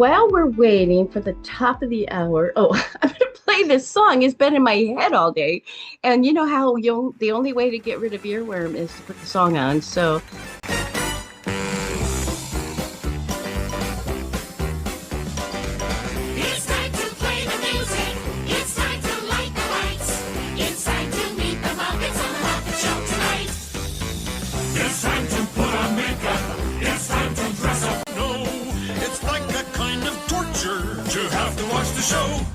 while we're waiting for the top of the hour, I'm going to play this song. It's been in my head all day. And you know how the only way to get rid of earworm is to put the song on. So It's time to play the music. It's time to light the lights. It's time to meet the Muppets on the Muppet Show tonight. It's time to put on makeup. It's time to dress up. No, it's like a kind of torture to have to watch the show.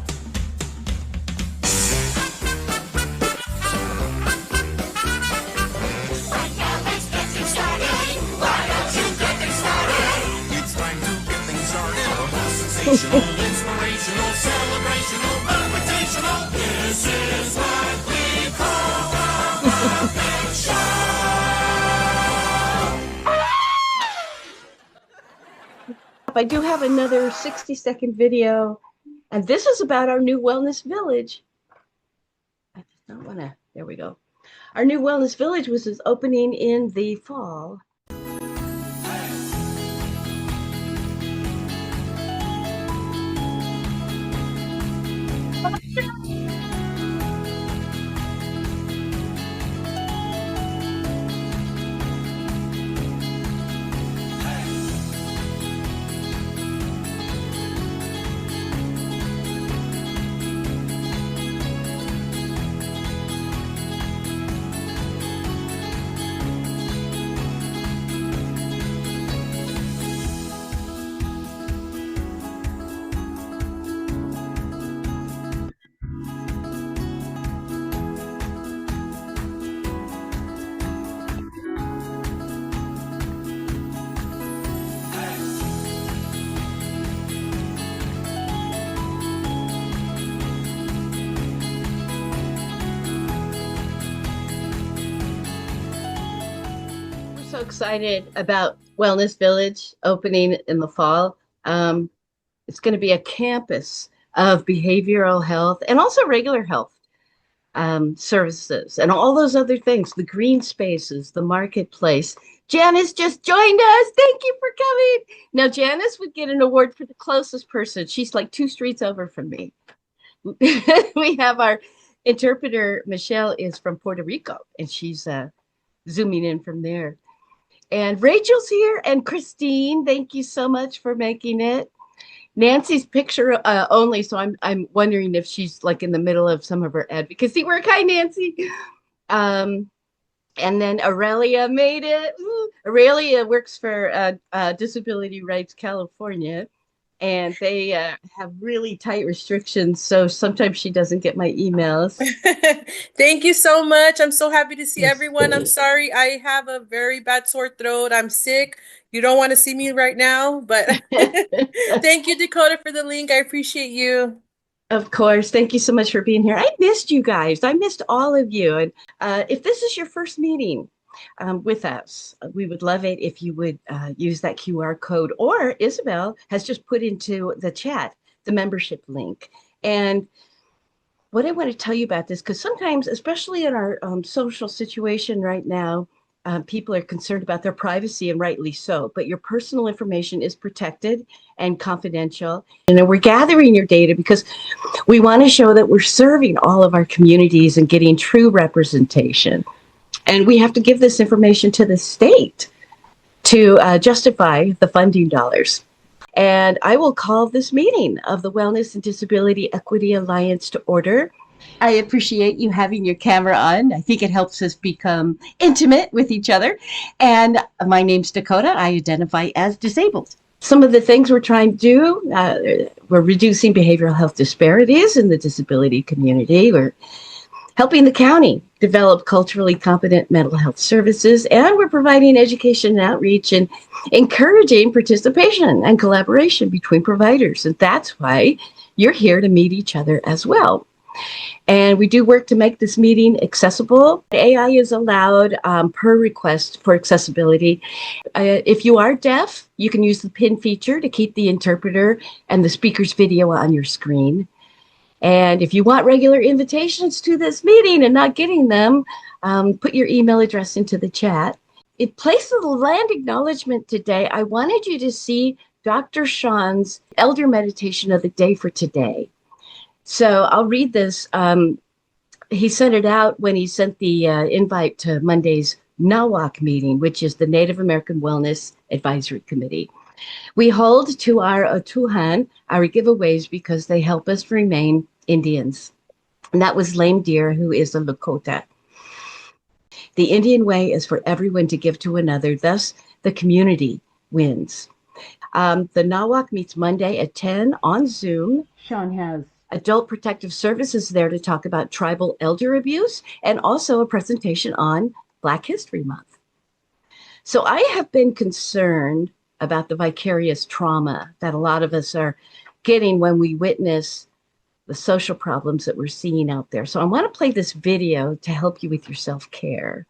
Right now, let's get things started. Why don't you get things started? It's time to get things started. Sensational, inspirational, celebrational, motivational. This is what we call the Muppet Show. I do have another 60-second video. And this is about our new wellness village. I just don't want to. There we go. Our new wellness village was opening in the fall. So excited about Wellness Village opening in the fall. It's going to be a campus of behavioral health and also regular health services and all those other things, the green spaces, the marketplace. Janice just joined us. Thank you for coming. Now, Janice would get an award for the closest person. She's like 2 streets over from me. We have our interpreter, Michelle, is from Puerto Rico, and she's zooming in from there. And Rachel's here, and Christine, thank you so much for making it. Nancy's picture only, so I'm wondering if she's like in the middle of some of her advocacy work. Hi, Nancy. And then Aurelia made it. Ooh. Aurelia works for Disability Rights California, and they have really tight restrictions, so sometimes she doesn't get my emails. Thank you so much. I'm so happy to see everyone. I'm sorry, I have a very bad sore throat. I'm sick. You don't want to see me right now, but thank you, Dakota, for the link. I appreciate you. Of course. Thank you so much for being here. I missed you guys. I missed all of you. And if this is your first meeting with us, we would love it if you would use that QR code, or Isabel has just put into the chat the membership link. And what I want to tell you about this, because sometimes, especially in our social situation right now, people are concerned about their privacy, and rightly so, but your personal information is protected and confidential. And we're gathering your data because we want to show that we're serving all of our communities and getting true representation. And we have to give this information to the state to justify the funding dollars. And I will call this meeting of the Wellness and Disability Equity Alliance to order. I appreciate you having your camera on. I think it helps us become intimate with each other. And my name's Dakota. I identify as disabled. Some of the things we're trying to do, we're reducing behavioral health disparities in the disability community. We're helping the county develop culturally competent mental health services, and we're providing education and outreach and encouraging participation and collaboration between providers. And that's why you're here to meet each other as well. And we do work to make this meeting accessible. AI is allowed per request for accessibility. If you are deaf, you can use the pin feature to keep the interpreter and the speaker's video on your screen. And if you want regular invitations to this meeting and not getting them, put your email address into the chat. In place of the land acknowledgement today, I wanted you to see Dr. Sean's Elder Meditation of the Day for today. So I'll read this. He sent it out when he sent the invite to Monday's NAWAC meeting, which is the Native American Wellness Advisory Committee. We hold to our Otuhan, our giveaways, because they help us remain Indians. And that was Lame Deer, who is a Lakota. The Indian way is for everyone to give to another. Thus, the community wins. The NAWAC meets Monday at 10 on Zoom. Sean has Adult Protective Services there to talk about tribal elder abuse and also a presentation on Black History Month. So I have been concerned about the vicarious trauma that a lot of us are getting when we witness the social problems that we're seeing out there. So I want to play this video to help you with your self-care.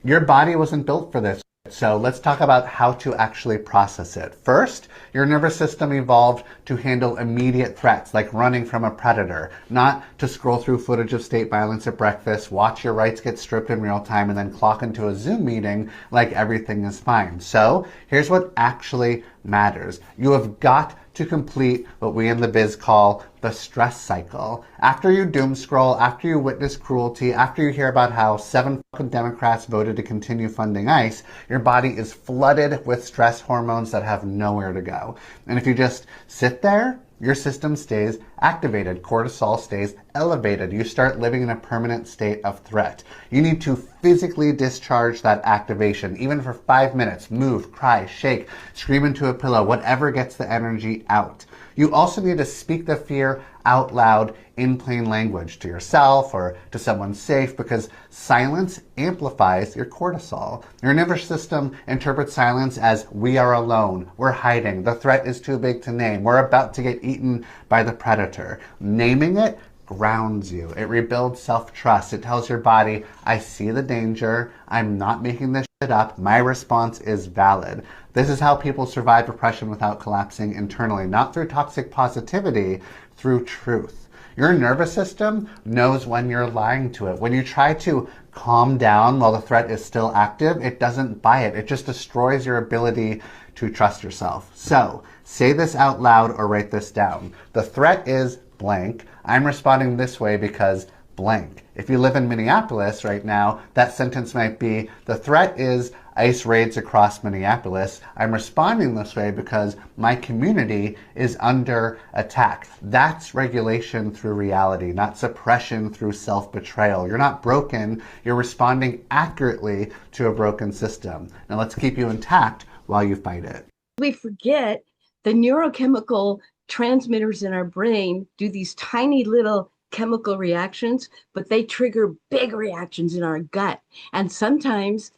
Your body wasn't built for this. So let's talk about how to actually process it. First, your nervous system evolved to handle immediate threats like running from a predator, not to scroll through footage of state violence at breakfast, watch your rights get stripped in real time, and then clock into a Zoom meeting like everything is fine. So here's what actually matters. You have got to complete what we in the biz call the stress cycle. After you doom scroll, after you witness cruelty, after you hear about how 7 fucking Democrats voted to continue funding ICE, your body is flooded with stress hormones that have nowhere to go. And if you just sit there, your system stays activated. Cortisol stays elevated. You start living in a permanent state of threat. You need to physically discharge that activation, even for 5 minutes. Move, cry, shake, scream into a pillow, whatever gets the energy out. You also need to speak the fear out loud in plain language to yourself or to someone safe, because silence amplifies your cortisol. Your nervous system interprets silence as we are alone, we're hiding, the threat is too big to name, we're about to get eaten by the predator. Naming it grounds you. It rebuilds self-trust. It tells your body, I see the danger, I'm not making this shit up, my response is valid. This is how people survive repression without collapsing internally, not through toxic positivity, through truth. Your nervous system knows when you're lying to it. When you try to calm down while the threat is still active, it doesn't buy it. It just destroys your ability to trust yourself. So, say this out loud or write this down. The threat is blank. I'm responding this way because blank. If you live in Minneapolis right now, that sentence might be, the threat is ICE raids across Minneapolis. I'm responding this way because my community is under attack. That's regulation through reality, not suppression through self-betrayal. You're not broken, you're responding accurately to a broken system. Now let's keep you intact while you fight it. We forget the neurochemical transmitters in our brain do these tiny little chemical reactions, but they trigger big reactions in our gut. And sometimes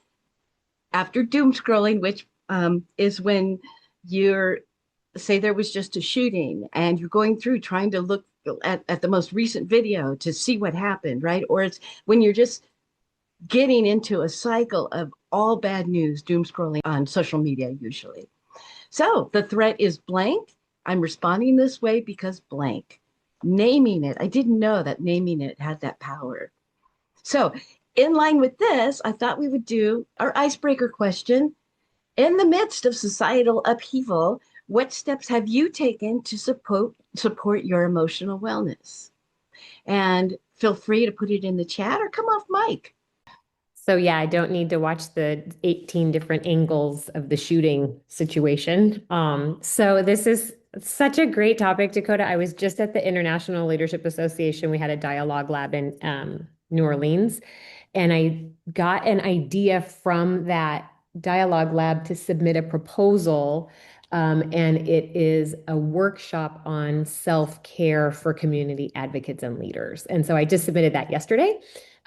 after doom scrolling, which is when you're, say there was just a shooting and you're going through trying to look at the most recent video to see what happened, right? Or it's when you're just getting into a cycle of all bad news, doom scrolling on social media usually. So the threat is blank. I'm responding this way because blank. Naming it. I didn't know that naming it had that power. So in line with this, I thought we would do our icebreaker question. In the midst of societal upheaval, what steps have you taken to support your emotional wellness? And feel free to put it in the chat or come off mic. So yeah, I don't need to watch the 18 different angles of the shooting situation. So this is such a great topic, Dakota. I was just at the International Leadership Association. We had a dialogue lab in New Orleans, and I got an idea from that dialogue lab to submit a proposal. And it is a workshop on self-care for community advocates and leaders. And so I just submitted that yesterday.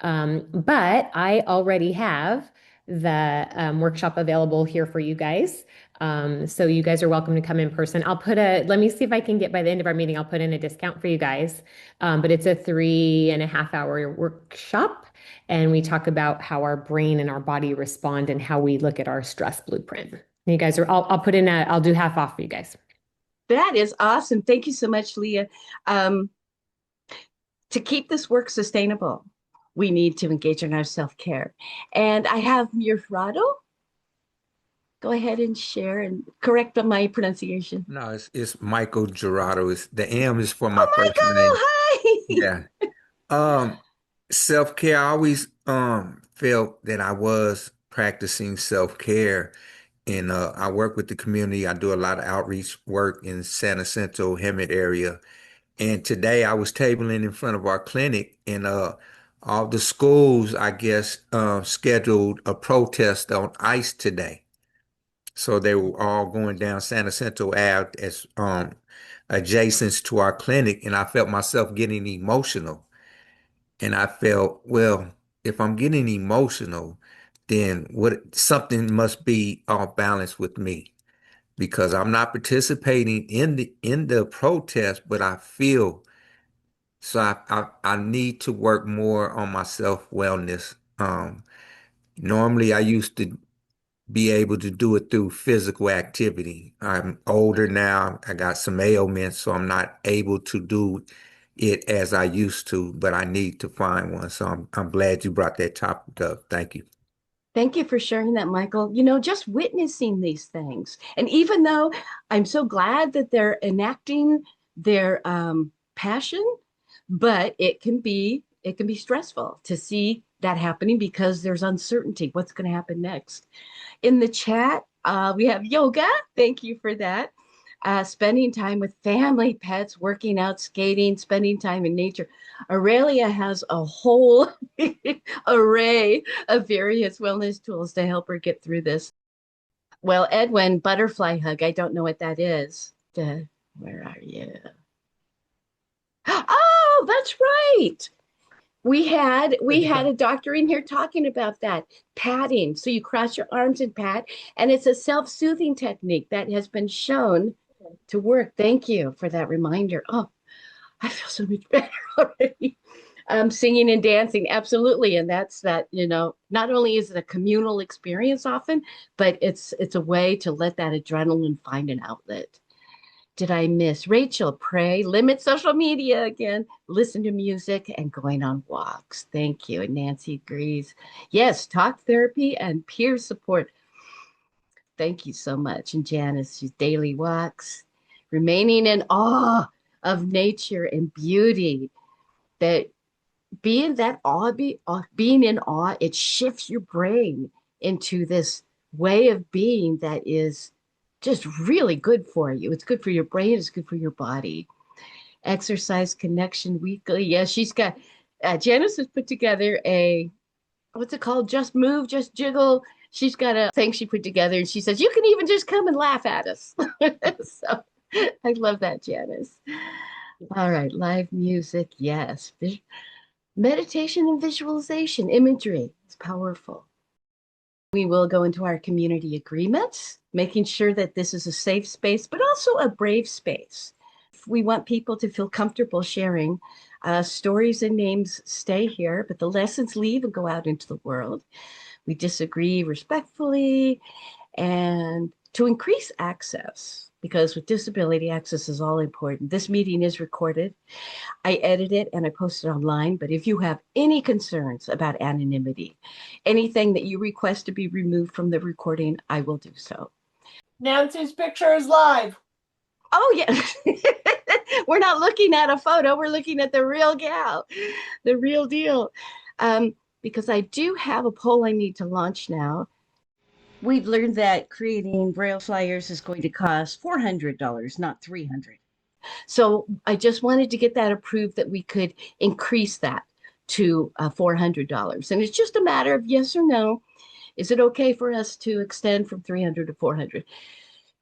But I already have the workshop available here for you guys. So you guys are welcome to come in person. Let me see if I can get by the end of our meeting, I'll put in a discount for you guys. But it's a 3.5-hour workshop. And we talk about how our brain and our body respond and how we look at our stress blueprint. You guys I'll do half off for you guys. That is awesome. Thank you so much, Leah. To keep this work sustainable, we need to engage in our self-care. And I have Mirfrado. go ahead and share and correct my pronunciation. No, it's Michael Gerardo. It's the M is for my first Oh, name. Michael, hi. Yeah. Um, self-care, I always felt that I was practicing self-care. And I work with the community. I do a lot of outreach work in San Jacinto, Hemet area. And today I was tabling in front of our clinic, and all the schools, I guess, scheduled a protest on ICE today. So they were all going down San Jacinto Ave as adjacent to our clinic, and I felt myself getting emotional. And I felt, well, if I'm getting emotional, then what something must be off balance with me because I'm not participating in the protest, but I feel so I need to work more on my self-wellness. Normally I used to be able to do it through physical activity. I'm older now. I got some ailments, so I'm not able to do it as I used to, but I need to find one. So I'm glad you brought that topic up. Thank you. Thank you for sharing that, Michael. Just witnessing these things. And even though I'm so glad that they're enacting their passion, but it can be stressful to see that happening because there's uncertainty. What's going to happen next? In the chat, we have yoga. Thank you for that. Spending time with family, pets, working out, skating, spending time in nature. Aurelia has a whole array of various wellness tools to help her get through this. Well, Edwin, butterfly hug. I don't know what that is. Where are you? Oh, that's right. We had a doctor in here talking about that patting. So you cross your arms and pat, and it's a self-soothing technique that has been shown to work. Thank you for that reminder. Oh, I feel so much better already. Singing and dancing, absolutely. And that's that, not only is it a communal experience often, but it's a way to let that adrenaline find an outlet. Did I miss Rachel? Pray, limit social media again, listen to music, and going on walks. Thank you. And Nancy agrees. Yes, talk therapy and peer support. Thank you so much. And Janice, she's daily walks, remaining in awe of nature and beauty. That being that awe, being in awe, it shifts your brain into this way of being that is just really good for you. It's good for your brain. It's good for your body. Exercise connection weekly. Yeah, she's got, Janice has put together what's it called? Just move, just jiggle. She's got a thing she put together and she says, you can even just come and laugh at us. So I love that, Janice. All right, live music. Yes. Meditation and visualization, imagery is powerful. We will go into our community agreements, making sure that this is a safe space, but also a brave space. We want people to feel comfortable sharing. Stories and names stay here, but the lessons leave and go out into the world. We disagree respectfully and to increase access, because with disability, access is all important. This meeting is recorded. I edit it and I post it online. But if you have any concerns about anonymity, anything that you request to be removed from the recording, I will do so. Nancy's picture is live. Oh, yeah. We're not looking at a photo. We're looking at the real gal, the real deal. Because I do have a poll I need to launch now. We've learned that creating Braille flyers is going to cost $400, not $300. So I just wanted to get that approved that we could increase that to $400. And it's just a matter of yes or no. Is it okay for us to extend from 300 to 400?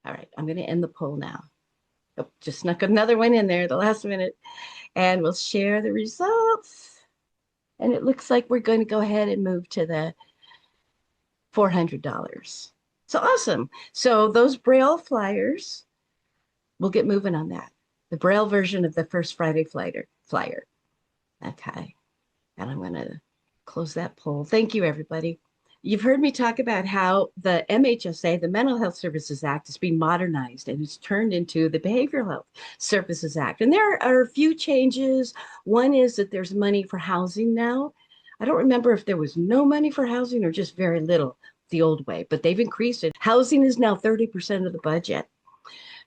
All right, I'm going to end the poll now. Oh, just snuck another one in there at the last minute. And we'll share the results. And it looks like we're going to go ahead and move to the $400. So awesome. So those Braille flyers, we'll get moving on that. The Braille version of the first Friday flyer. Okay. And I'm going to close that poll. Thank you, everybody. You've heard me talk about how the MHSA, the Mental Health Services Act, is being modernized and it's turned into the Behavioral Health Services Act. And there are a few changes. One is that there's money for housing now. I don't remember if there was no money for housing or just very little the old way, but they've increased it. Housing is now 30% of the budget.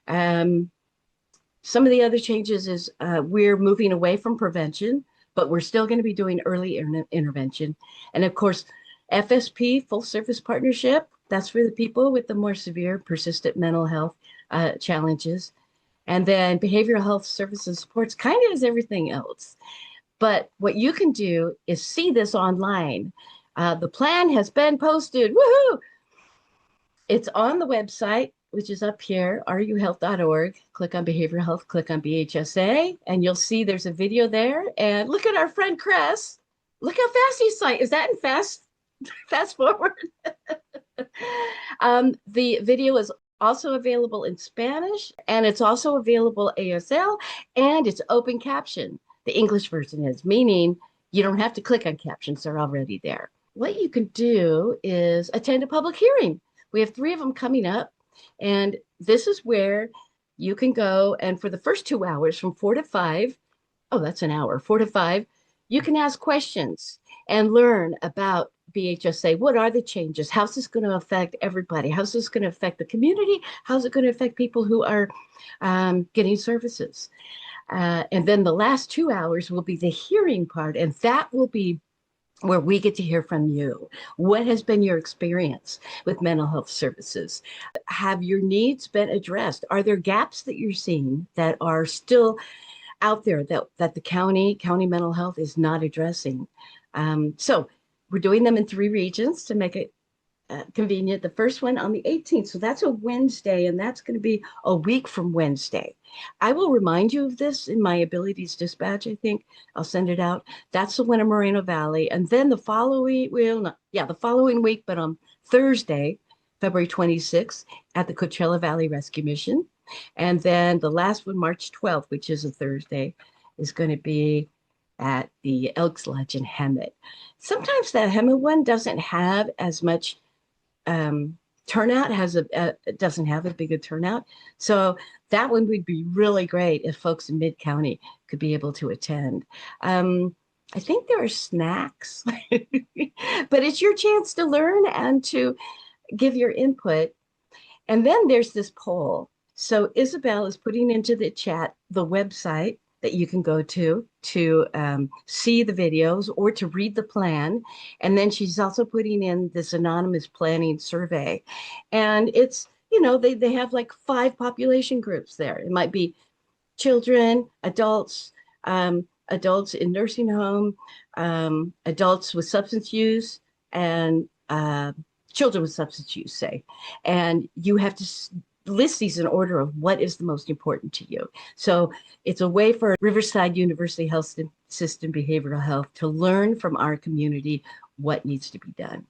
Some of the other changes is we're moving away from prevention, but we're still going to be doing early intervention. And of course, FSP, full service partnership, that's for the people with the more severe persistent mental health challenges. And then behavioral health services supports kind of as everything else. But what you can do is see this online. The plan has been posted. Woohoo! It's on the website, which is up here, ruhealth.org. Click on behavioral health, click on BHSA, and you'll see there's a video there. And look at our friend Chris. Look how fast he's saying. Is that in fast forward? The video is also available in Spanish, and it's also available ASL, and it's open caption. The English version is, meaning you don't have to click on captions, they're already there. What you can do is attend a public hearing. We have 3 of them coming up, and this is where you can go, and for the first 2 hours from 4 to 5, oh, that's an hour, 4 to 5, you can ask questions and learn about BHSA. What are the changes? How's this going to affect everybody? How's this going to affect the community? How's it going to affect people who are getting services? And then the last 2 hours will be the hearing part, and that will be where we get to hear from you. What has been your experience with mental health services? Have your needs been addressed? Are there gaps that you're seeing that are still out there that the county mental health is not addressing? So we're doing them in 3 regions to make it convenient. The first one on the 18th. So that's a Wednesday, and that's going to be a week from Wednesday. I will remind you of this in my abilities dispatch. I think I'll send it out. That's the one in Moreno Valley. And then the following, the following week, but on Thursday, February 26th at the Coachella Valley Rescue Mission. And then the last one, March 12th, which is a Thursday, is going to be at the Elks Lodge in Hemet. Sometimes that Hemet one doesn't have as much turnout, doesn't have a bigger turnout. So that one would be really great if folks in Mid-County could be able to attend. I think there are snacks, but it's your chance to learn and to give your input. And then there's this poll. So Isabel is putting into the chat the website that you can go to see the videos or to read the plan. And then she's also putting in this anonymous planning survey. And it's, they have like 5 population groups there. It might be children, adults, adults in nursing home, adults with substance use, and children with substance use, say. And you have to list these in order of what is the most important to you. So it's a way for Riverside University Health System Behavioral Health to learn from our community what needs to be done.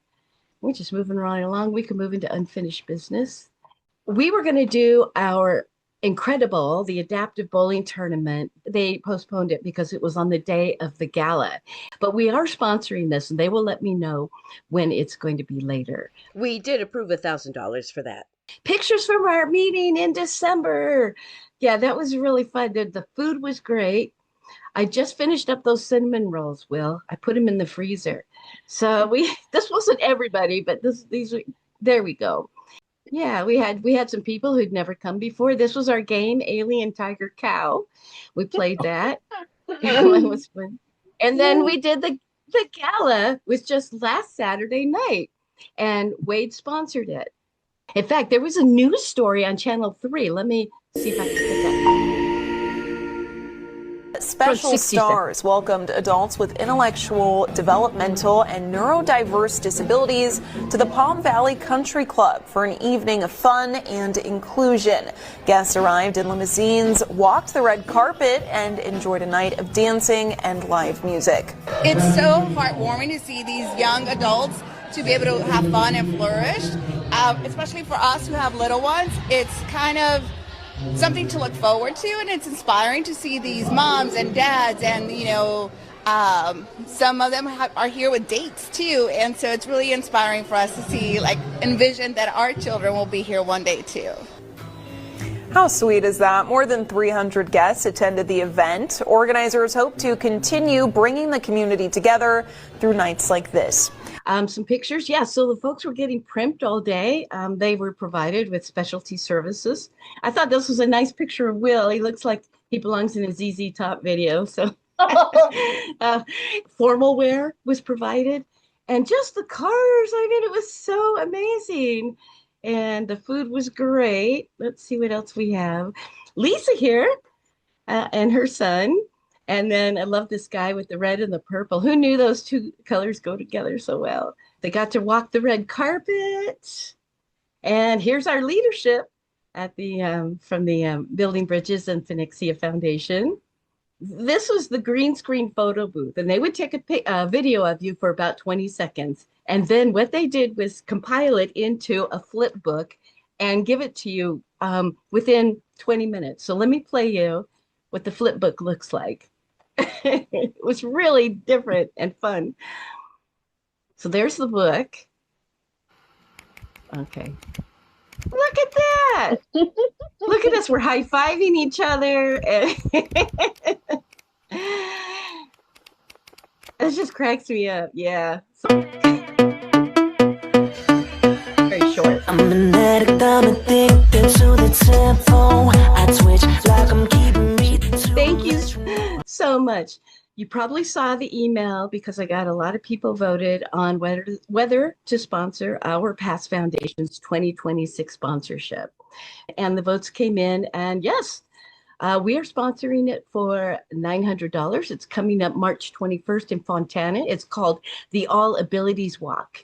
We're just moving right along. We can move into unfinished business. We were going to do our the adaptive bowling tournament. They postponed it because it was on the day of the gala. But we are sponsoring this, and they will let me know when it's going to be later. We did approve $1,000 for that. Pictures from our meeting in December. Yeah, that was really fun. The food was great. I just finished up those cinnamon rolls, Will. I put them in the freezer. So this wasn't everybody, but there we go. Yeah, we had some people who'd never come before. This was our game, Alien Tiger Cow. We played that. It was fun. And then we did the gala was just last Saturday night, and Wade sponsored it. In fact, there was a news story on Channel 3. Let me see if I can get that. Special Stars welcomed adults with intellectual, developmental, and neurodiverse disabilities to the Palm Valley Country Club for an evening of fun and inclusion. Guests arrived in limousines, walked the red carpet, and enjoyed a night of dancing and live music. It's so heartwarming to see these young adults to be able to have fun and flourish, especially for us who have little ones. It's kind of something to look forward to, and it's inspiring to see these moms and dads, and some of them are here with dates too, and so it's really inspiring for us to see, envision that our children will be here one day too. How sweet is that? More than 300 guests attended the event. Organizers hope to continue bringing the community together through nights like this. Some pictures. Yeah, so the folks were getting primped all day. They were provided with specialty services. I thought this was a nice picture of Will. He looks like he belongs in a ZZ Top video. So formal wear was provided. And just the cars, I mean, it was so amazing. And the food was great. Let's see what else we have. Lisa here and her son. And then I love this guy with the red and the purple. Who knew those two colors go together so well? They got to walk the red carpet. And here's our leadership at the from the Building Bridges and Phoenixia Foundation. This was the green screen photo booth, and they would take a video of you for about 20 seconds. And then what they did was compile it into a flip book and give it to you within 20 minutes. So let me play you what the flip book looks like. It was really different and fun. So there's the book. Okay. Look at that. Look at us. We're high-fiving each other. It just cracks me up. Yeah. Very short. I'm an addict, I'm addicted to the tempo. I twitch like I'm keeping me. Thank you so much. You probably saw the email because I got a lot of people voted on whether to sponsor our Past Foundation's 2026 sponsorship. And the votes came in, and yes, we are sponsoring it for $900. It's coming up March 21st in Fontana. It's called the All Abilities Walk.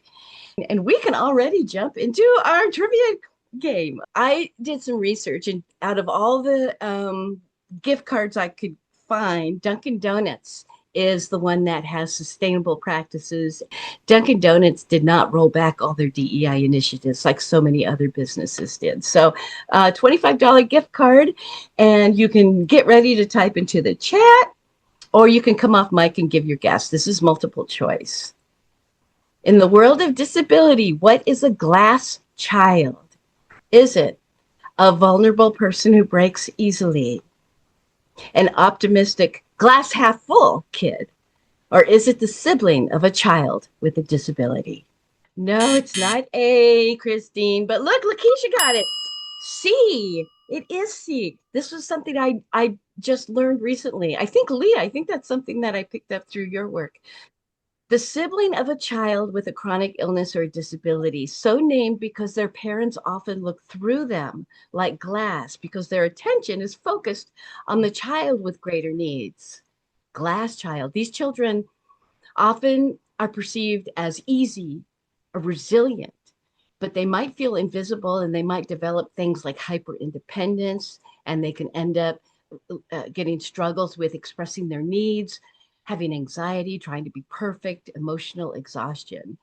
And we can already jump into our trivia game. I did some research, and out of all the gift cards I could find, Dunkin' Donuts is the one that has sustainable practices. Dunkin' Donuts did not roll back all their DEI initiatives like so many other businesses did. So $25 gift card, and you can get ready to type into the chat, or you can come off mic and give your guess. This is multiple choice. In the world of disability, what is a glass child? Is it a vulnerable person who breaks easily? An optimistic glass half full kid? Or is it the sibling of a child with a disability? No, it's not A, Christine, but look, Lakeisha got it. C. It is C. This was something I just learned recently. I think, Leah, I think that's something that I picked up through your work. The sibling of a child with a chronic illness or disability, so named because their parents often look through them like glass because their attention is focused on the child with greater needs. Glass child. These children often are perceived as easy or resilient, but they might feel invisible, and they might develop things like hyper-independence, and they can end up getting struggles with expressing their needs, having anxiety, trying to be perfect, emotional exhaustion.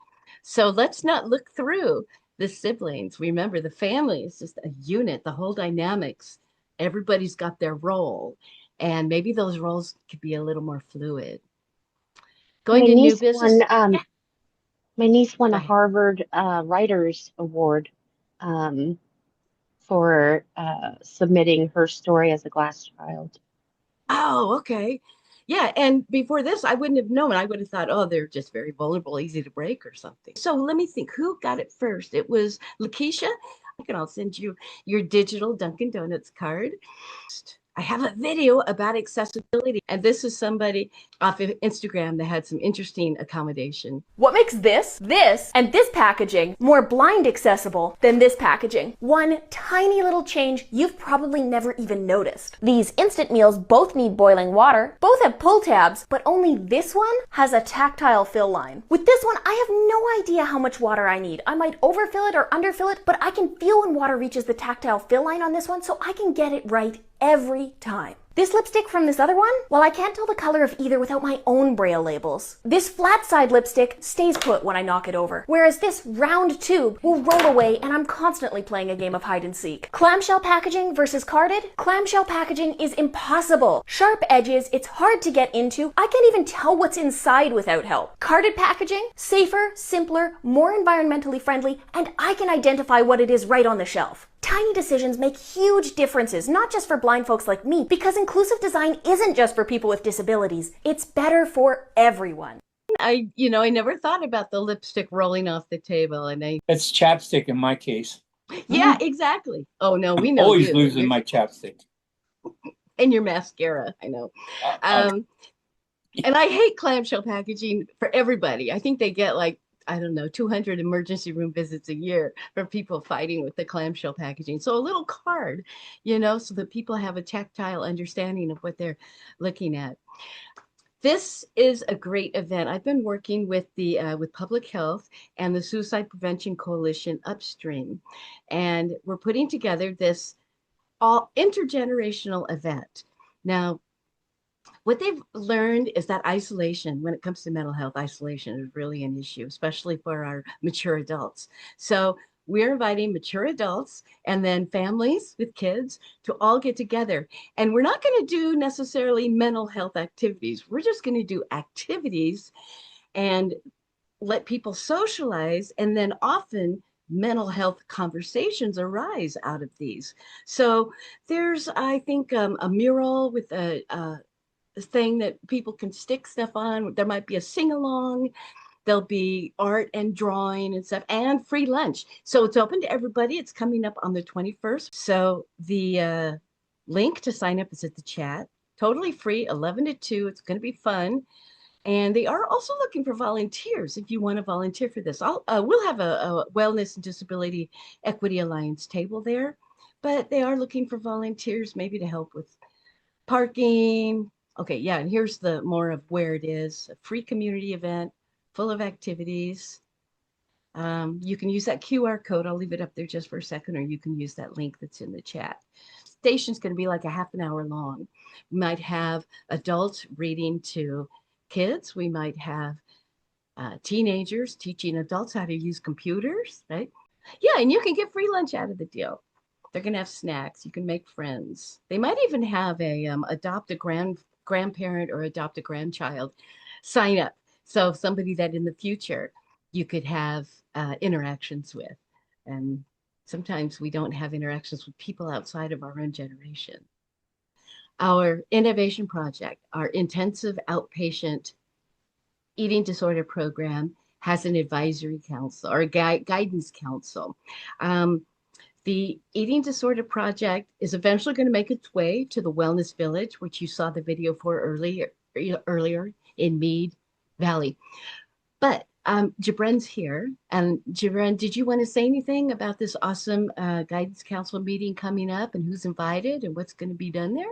So let's not look through the siblings. Remember, the family is just a unit, the whole dynamics. Everybody's got their role, and maybe those roles could be a little more fluid. Going to new business. My niece won Go a ahead. Harvard Writers Award for submitting her story as a glass child. Oh, okay. Yeah, and before this, I wouldn't have known. I would have thought, oh, they're just very vulnerable, easy to break or something. So let me think, who got it first? It was Lakeisha. I'll send you your digital Dunkin' Donuts card. I have a video about accessibility, and this is somebody off of Instagram that had some interesting accommodation. What makes this, and this packaging more blind accessible than this packaging? One tiny little change you've probably never even noticed. These instant meals both need boiling water, both have pull tabs, but only this one has a tactile fill line. With this one, I have no idea how much water I need. I might overfill it or underfill it, but I can feel when water reaches the tactile fill line on this one, so I can get it right every time. This lipstick from this other one, well, I can't tell the color of either without my own braille labels. This flat side lipstick stays put when I knock it over, whereas this round tube will roll away, and I'm constantly playing a game of hide and seek. Clamshell packaging versus carded? Clamshell packaging is impossible. Sharp edges, it's hard to get into. I can't even tell what's inside without help. Carded packaging? Safer, simpler, more environmentally friendly, and I can identify what it is right on the shelf. Tiny decisions make huge differences, not just for blind folks like me, because inclusive design isn't just for people with disabilities. It's better for everyone. I never thought about the lipstick rolling off the table, and It's chapstick in my case. yeah, exactly. Oh no, we I'm know always you. losing my chapstick. And your mascara, I know. Uh, uh, Um, and I hate clamshell packaging for everybody. I think they get like, I don't know, 200 emergency room visits a year for people fighting with the clamshell packaging. So a little card, so that people have a tactile understanding of what they're looking at. This is a great event. I've been working with the with public health and the Suicide Prevention Coalition upstream, and we're putting together this all intergenerational event. Now, what they've learned is that isolation, when it comes to mental health, isolation is really an issue, especially for our mature adults. So we're inviting mature adults and then families with kids to all get together. And we're not going to do necessarily mental health activities. We're just going to do activities and let people socialize. And then often mental health conversations arise out of these. So there's, I think, a mural with a thing that people can stick stuff on. There might be a sing along. There'll be art and drawing and stuff and free lunch. So it's open to everybody. It's coming up on the 21st. So the link to sign up is at the chat. Totally free, 11 to 2. It's going to be fun. And they are also looking for volunteers if you want to volunteer for this. We'll have a Wellness and Disability Equity Alliance table there, but they are looking for volunteers maybe to help with parking. Okay, yeah, and here's the more of where it is. A free community event full of activities. You can use that QR code. I'll leave it up there just for a second, or you can use that link that's in the chat. Station's going to be like a half an hour long. We might have adults reading to kids. We might have teenagers teaching adults how to use computers, right? Yeah, and you can get free lunch out of the deal. They're going to have snacks. You can make friends. They might even have a adopt a grandparent or adopt a grandchild sign up. So somebody that in the future you could have interactions with. And sometimes we don't have interactions with people outside of our own generation. Our innovation project, our intensive outpatient eating disorder program has an advisory council or a guidance council. The Eating Disorder Project is eventually going to make its way to the Wellness Village, which you saw the video for earlier in Mead Valley. But Jibren's here. And Jibren, did you want to say anything about this awesome guidance council meeting coming up and who's invited and what's going to be done there?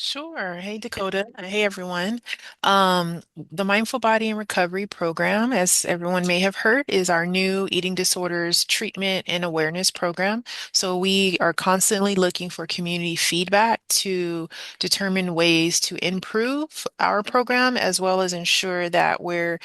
Sure. Hey, Dakota. Hey, everyone. The Mindful Body and Recovery Program, as everyone may have heard, is our new eating disorders treatment and awareness program. So we are constantly looking for community feedback to determine ways to improve our program, as well as ensure that we're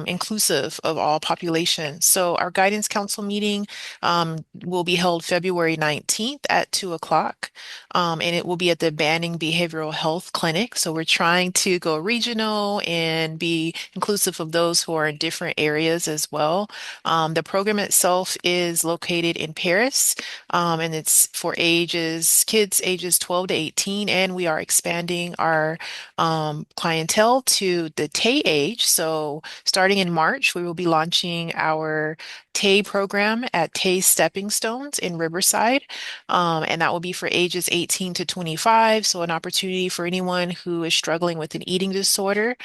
inclusive of all populations. So our guidance council meeting will be held February 19th at 2 o'clock, and it will be at the Banning Behavioral Health Clinic. So we're trying to go regional and be inclusive of those who are in different areas as well. The program itself is located in Paris, and it's for kids ages 12 to 18, and we are expanding our clientele to the Tay age. So starting in March, we will be launching our Tay program at Tay Stepping Stones in Riverside, and that will be for ages 18 to 25. So an opportunity for anyone who is struggling with an eating disorder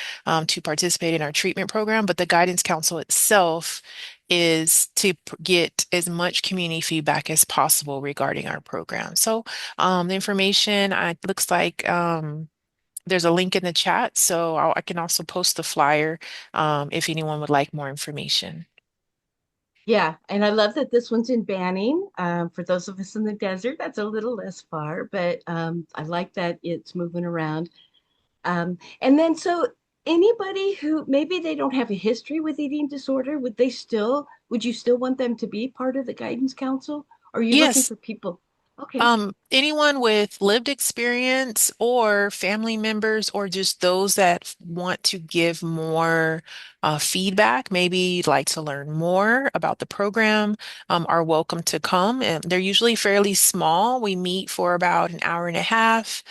to participate in our treatment program. But the guidance council itself is to get as much community feedback as possible regarding our program. So the information, it looks like there's a link in the chat, so I can also post the flyer if anyone would like more information. Yeah, and I love that this one's in Banning. For those of us in the desert, that's a little less far, but I like that it's moving around. And then, so anybody who maybe they don't have a history with eating disorder, would you still want them to be part of the guidance council? Or are you looking Yes. for people? Okay. Anyone with lived experience or family members or just those that want to give more feedback, maybe you'd like to learn more about the program, are welcome to come. And they're usually fairly small. We meet for about an hour and a half,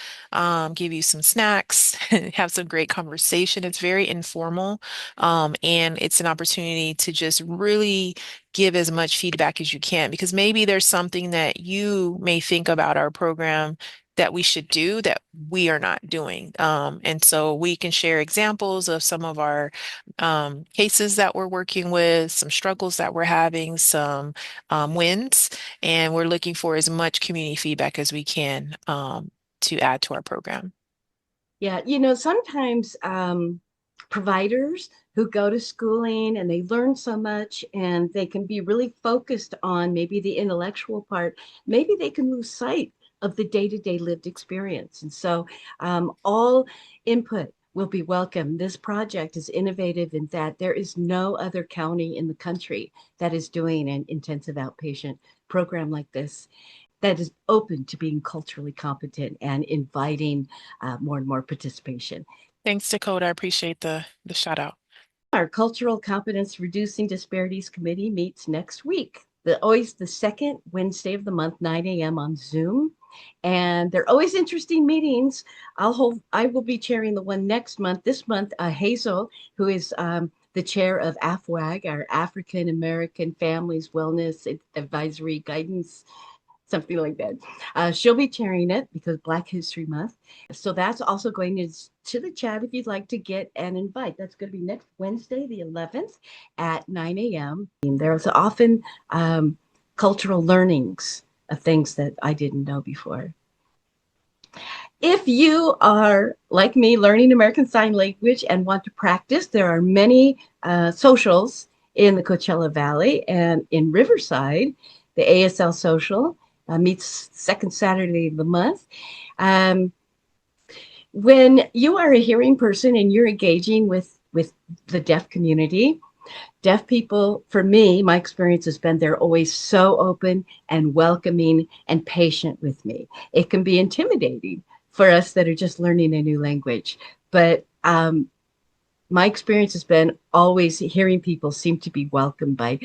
give you some snacks, have some great conversation. It's very informal, and it's an opportunity to just really give as much feedback as you can, because maybe there's something that you may think about our program that we should do that we are not doing. And so we can share examples of some of our cases that we're working with, some struggles that we're having, some wins, and we're looking for as much community feedback as we can to add to our program. Yeah, sometimes providers who go to schooling and they learn so much and they can be really focused on maybe the intellectual part, maybe they can lose sight of the day-to-day lived experience. And so all input will be welcome. This project is innovative in that there is no other county in the country that is doing an intensive outpatient program like this, that is open to being culturally competent and inviting more and more participation. Thanks, Dakota. I appreciate the shout out. Our Cultural Competence Reducing Disparities Committee meets next week. Always the second Wednesday of the month, 9 a.m. on Zoom. And they're always interesting meetings. I will be chairing the one next month. This month, Hazel, who is the chair of AFWAG, our African American Families Wellness Advisory Guidance, something like that. She'll be chairing it because Black History Month. So that's also going to the chat if you'd like to get an invite. That's going to be next Wednesday, the 11th at 9 a.m. There's often cultural learnings of things that I didn't know before. If you are, like me, learning American Sign Language and want to practice, there are many socials in the Coachella Valley and in Riverside. The ASL Social meets second Saturday of the month. When you are a hearing person and you're engaging with the deaf community, deaf people, for me, my experience has been they're always so open and welcoming and patient with me. It can be intimidating for us that are just learning a new language, but my experience has been always hearing people seem to be welcomed by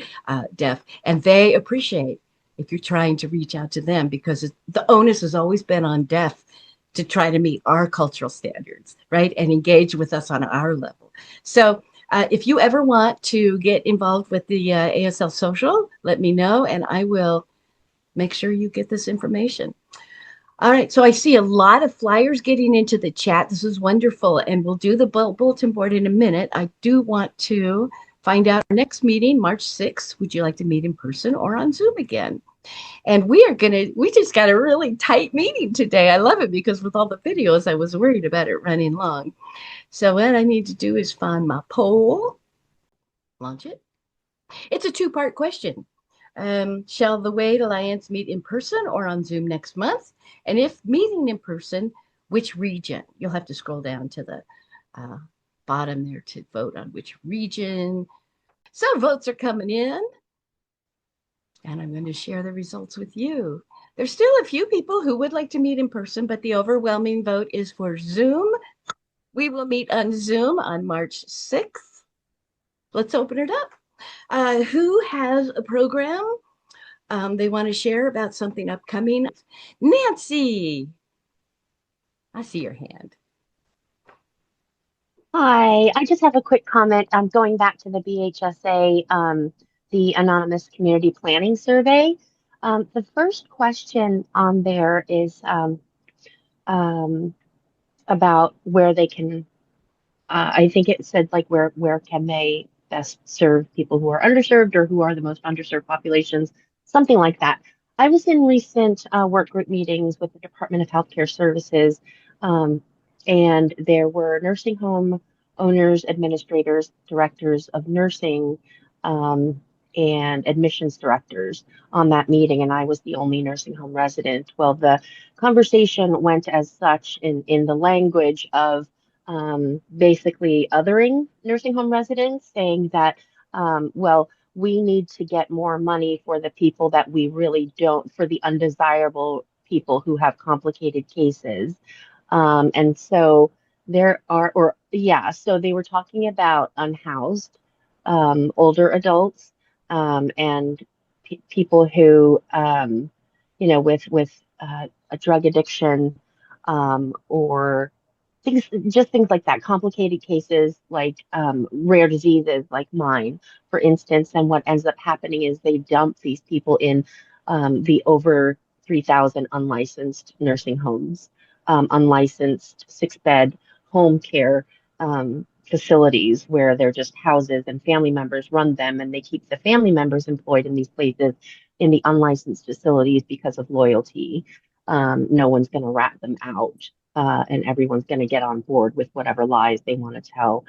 deaf, and they appreciate if you're trying to reach out to them, because the onus has always been on deaf to try to meet our cultural standards, right? And engage with us on our level. So if you ever want to get involved with the ASL Social, let me know and I will make sure you get this information. All right, so I see a lot of flyers getting into the chat. This is wonderful, and we'll do the bulletin board in a minute. I do want to find out our next meeting, March 6th. Would you like to meet in person or on Zoom again? And we just got a really tight meeting today. I love it because with all the videos, I was worried about it running long. So what I need to do is find my poll, launch it. It's a two-part question. Shall the Wade Alliance meet in person or on Zoom next month? And if meeting in person, which region? You'll have to scroll down to the bottom there to vote on which region. So votes are coming in. And I'm going to share the results with you. There's still a few people who would like to meet in person, but the overwhelming vote is for Zoom. We will meet on Zoom on March 6th. Let's open it up. Who has a program they want to share about something upcoming? Nancy, I see your hand. Hi, I just have a quick comment. I'm going back to the BHSA, the Anonymous Community Planning Survey. The first question on there is about where they can, I think it said like where can they best serve people who are underserved or who are the most underserved populations, something like that. I was in recent work group meetings with the Department of Healthcare Services, and there were nursing home owners, administrators, directors of nursing, and admissions directors on that meeting, and I was the only nursing home resident. Well, the conversation went as such in the language of basically othering nursing home residents, saying that, well, we need to get more money for the people that we really don't, for the undesirable people who have complicated cases. And so there are, so they were talking about unhoused older adults, and people who, with a drug addiction, or things like that, complicated cases like rare diseases like mine, for instance. And what ends up happening is they dump these people in the over 3,000 unlicensed nursing homes, unlicensed 6-bed home care facilities where they're just houses and family members run them, and they keep the family members employed in these places in the unlicensed facilities because of loyalty. No one's going to rat them out, and everyone's going to get on board with whatever lies they want to tell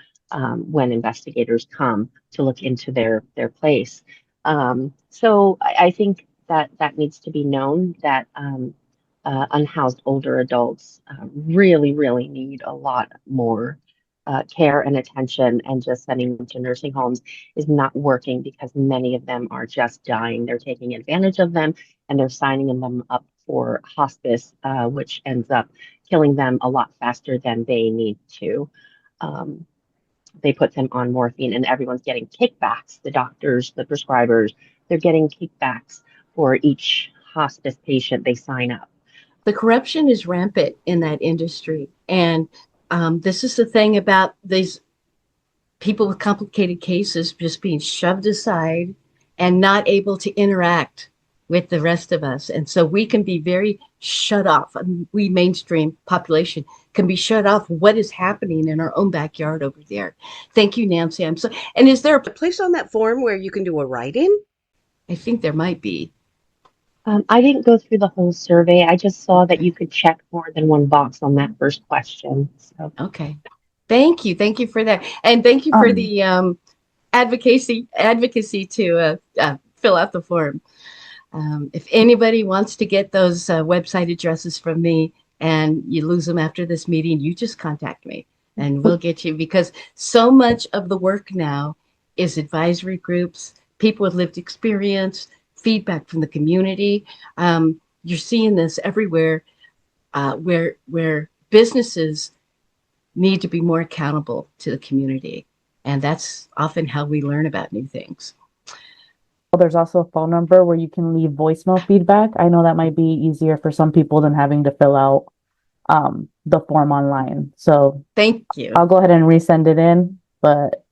when investigators come to look into their place. So I think that needs to be known, that unhoused older adults really, really need a lot more care and attention, and just sending them to nursing homes is not working because many of them are just dying. They're taking advantage of them, and they're signing them up for hospice, which ends up killing them a lot faster than they need to. Um, they put them on morphine, and everyone's getting kickbacks. The doctors, the prescribers, they're getting kickbacks for each hospice patient they sign up. The corruption is rampant in that industry. And this is the thing about these people with complicated cases just being shoved aside and not able to interact with the rest of us. And so we can be very shut off. We mainstream population can be shut off what is happening in our own backyard over there. Thank you, Nancy. And is there a place on that form where you can do a write-in? I think there might be. I didn't go through the whole survey. I just saw that you could check more than one box on that first question. So Okay. Thank you. Thank you for that. And thank you for the advocacy to fill out the form. If anybody wants to get those website addresses from me and you lose them after this meeting, you just contact me and we'll get you, because so much of the work now is advisory groups, people with lived experience, feedback from the community. You're seeing this everywhere, where businesses need to be more accountable to the community. And that's often how we learn about new things. There's also a phone number where you can leave voicemail feedback. I know that might be easier for some people than having to fill out the form online. So thank you. I'll go ahead and resend it in, but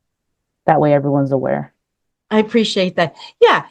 that way everyone's aware. I appreciate that. Yeah,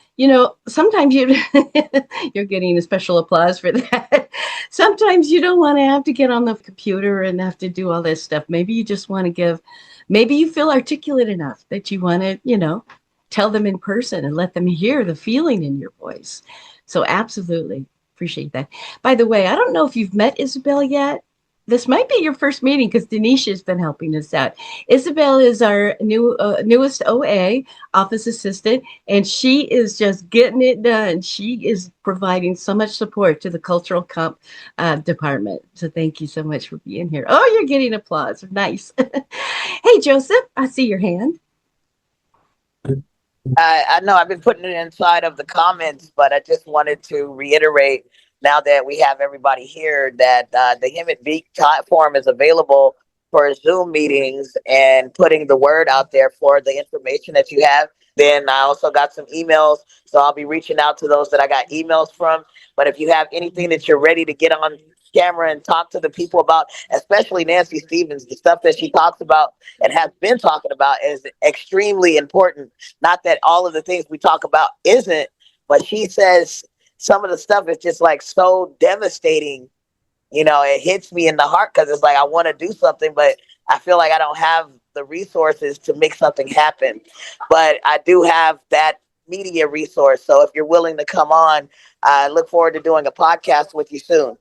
sometimes you're getting a special applause for that. Sometimes you don't want to have to get on the computer and have to do all this stuff. Maybe you just want to maybe you feel articulate enough that you want to, tell them in person and let them hear the feeling in your voice. So absolutely appreciate that. By the way, I don't know if you've met Isabel yet. This might be your first meeting because Denisha has been helping us out. Isabel is our newest OA, office assistant, and she is just getting it done. She is providing so much support to the cultural comp department. So thank you so much for being here. Oh, you're getting applause. Nice. Hey, Joseph, I see your hand. I know I've been putting it inside of the comments, but I just wanted to reiterate, now that we have everybody here, that the Hemet Beak platform is available for Zoom meetings and putting the word out there for the information that you have. Then I also got some emails, so I'll be reaching out to those that I got emails from. But if you have anything that you're ready to get on camera and talk to the people about, especially Nancy Stevens, the stuff that she talks about and has been talking about is extremely important. Not that all of the things we talk about isn't, but she says some of the stuff is just like so devastating. It hits me in the heart because it's like I want to do something, but I feel like I don't have the resources to make something happen. But I do have that media resource. So if you're willing to come on, I look forward to doing a podcast with you soon.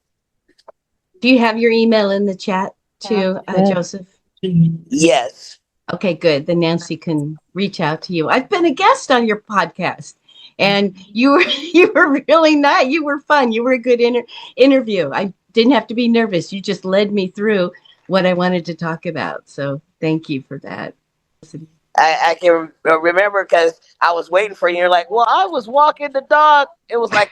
Do you have your email in the chat too, Joseph? Yes. Okay, good. Then Nancy can reach out to you. I've been a guest on your podcast, and you were really nice. You were fun. You were a good interview. I didn't have to be nervous. You just led me through what I wanted to talk about. So thank you for that. I can remember because I was waiting for you. You're like, well, I was walking the dog. It was like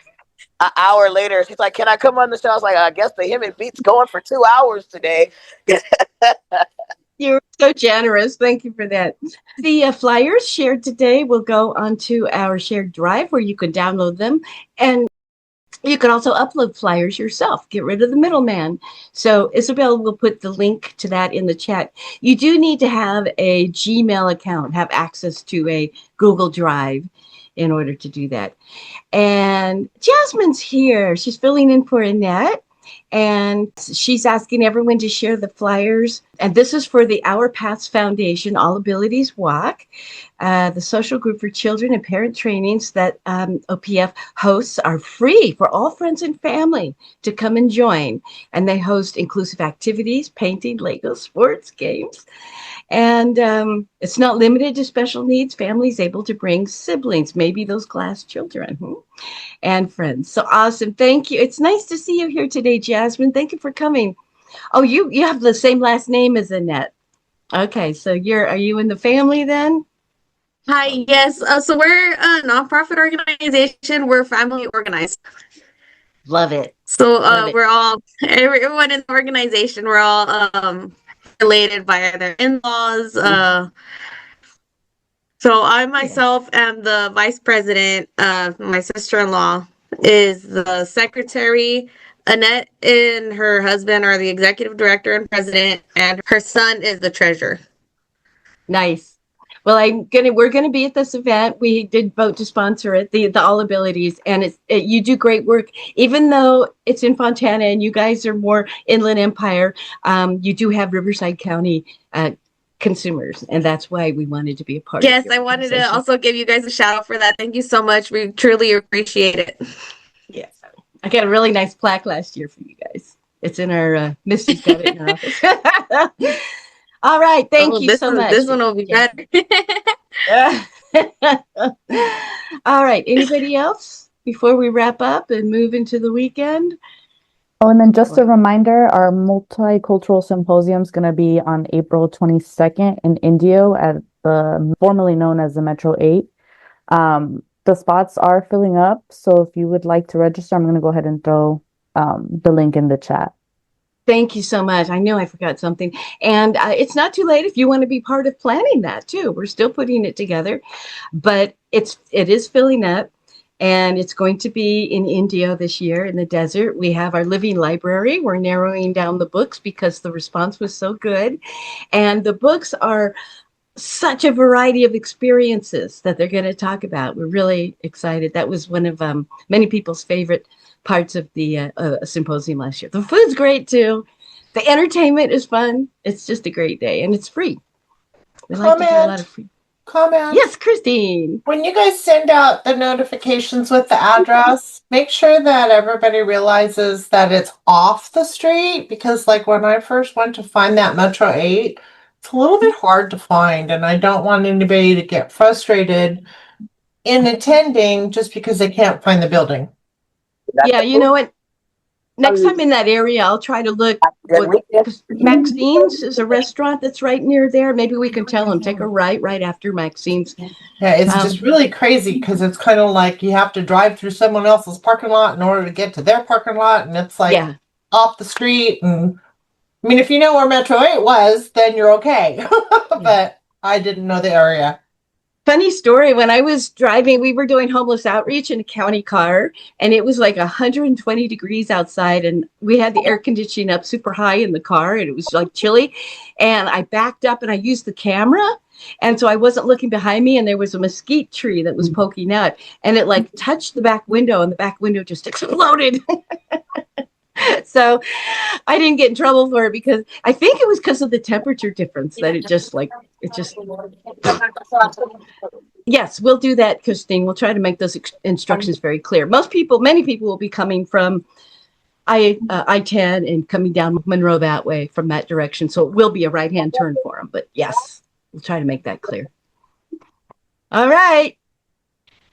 an hour later. She's like, can I come on the show? I was like, I guess the Hemet Beat's going for 2 hours today. You're so generous. Thank you for that. The flyers shared today will go onto our shared drive where you can download them. And you can also upload flyers yourself. Get rid of the middleman. So Isabel will put the link to that in the chat. You do need to have a Gmail account, have access to a Google Drive in order to do that. And Jasmine's here. She's filling in for Annette. And she's asking everyone to share the flyers. And this is for the Our Paths Foundation All Abilities Walk, the social group for children and parent trainings that OPF hosts are free for all friends and family to come and join. And they host inclusive activities, painting, Lego, sports, games. And it's not limited to special needs families able to bring siblings, maybe those glass children. And friends. So awesome. Thank you. It's nice to see you here today, Jasmine. Thank you for coming. Oh, you have the same last name as Annette. Okay, so are you in the family then? Hi, yes. So we're a nonprofit organization. We're family organized. Love it. So Love it. we're all everyone in the organization. We're all related by their in-laws. So I myself am the vice president. My sister-in-law is the secretary. Annette and her husband are the executive director and president, and her son is the treasurer. Nice. Well, we're gonna be at this event. We did vote to sponsor it, the All Abilities, and you do great work. Even though it's in Fontana and you guys are more Inland Empire, you do have Riverside County consumers, and that's why we wanted to be a part of it. Yes, I wanted to also give you guys a shout out for that. Thank you so much. We truly appreciate it. Yes. I got a really nice plaque last year for you guys. It's in our Misty's got it in her office. All right. Thank you so much. This one will be better. All right. Anybody else before we wrap up and move into the weekend? Oh, and then just a reminder, our multicultural symposium is going to be on April 22nd in Indio at the formerly known as the Metro 8. The spots are filling up, so if you would like to register, I'm going to go ahead and throw the link in the chat. Thank you so much. I knew I forgot something. And it's not too late if you want to be part of planning that too. We're still putting it together, but it is filling up. And it's going to be in Indio this year in the desert. We have our living library. We're narrowing down the books because the response was so good. And the books are such a variety of experiences that they're going to talk about. We're really excited. That was one of many people's favorite parts of the symposium last year. The food's great too. The entertainment is fun. It's just a great day, and it's free. We like to do a lot of free. Comment. Yes, Christine. When you guys send out the notifications with the address, make sure that everybody realizes that it's off the street, because like when I first went to find that Metro 8, it's a little bit hard to find, and I don't want anybody to get frustrated in attending just because they can't find the building. Yeah, you know what? Next time in that area, I'll try to look. Maxine's is a restaurant that's right near there. Maybe we can tell them, take a right after Maxine's. Yeah, it's just really crazy because it's kind of like you have to drive through someone else's parking lot in order to get to their parking lot, and it's like off the street. And I mean, if you know where Metro 8 was, then you're okay. But I didn't know the area. Funny story, when I was driving, we were doing homeless outreach in a county car, and it was like 120 degrees outside, and we had the air conditioning up super high in the car, and it was like chilly, and I backed up and I used the camera, and so I wasn't looking behind me, and there was a mesquite tree that was poking out, and it like touched the back window, and the back window just exploded. So I didn't get in trouble for it because I think it was because of the temperature difference that it just. Yes, we'll do that, Christine. We'll try to make those instructions very clear. Many people will be coming from I-10 and coming down Monroe that way from that direction. So it will be a right-hand turn for them. But yes, we'll try to make that clear. All right.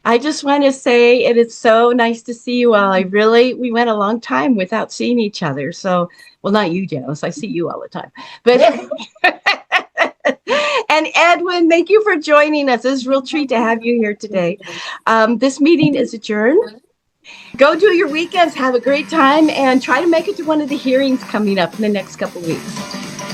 I just want to say it is so nice to see you all. We went a long time without seeing each other. So, well, not you, Janice. I see you all the time. But and Edwin, thank you for joining us. It's a real treat to have you here today. This meeting is adjourned. Go do your weekends. Have a great time and try to make it to one of the hearings coming up in the next couple of weeks.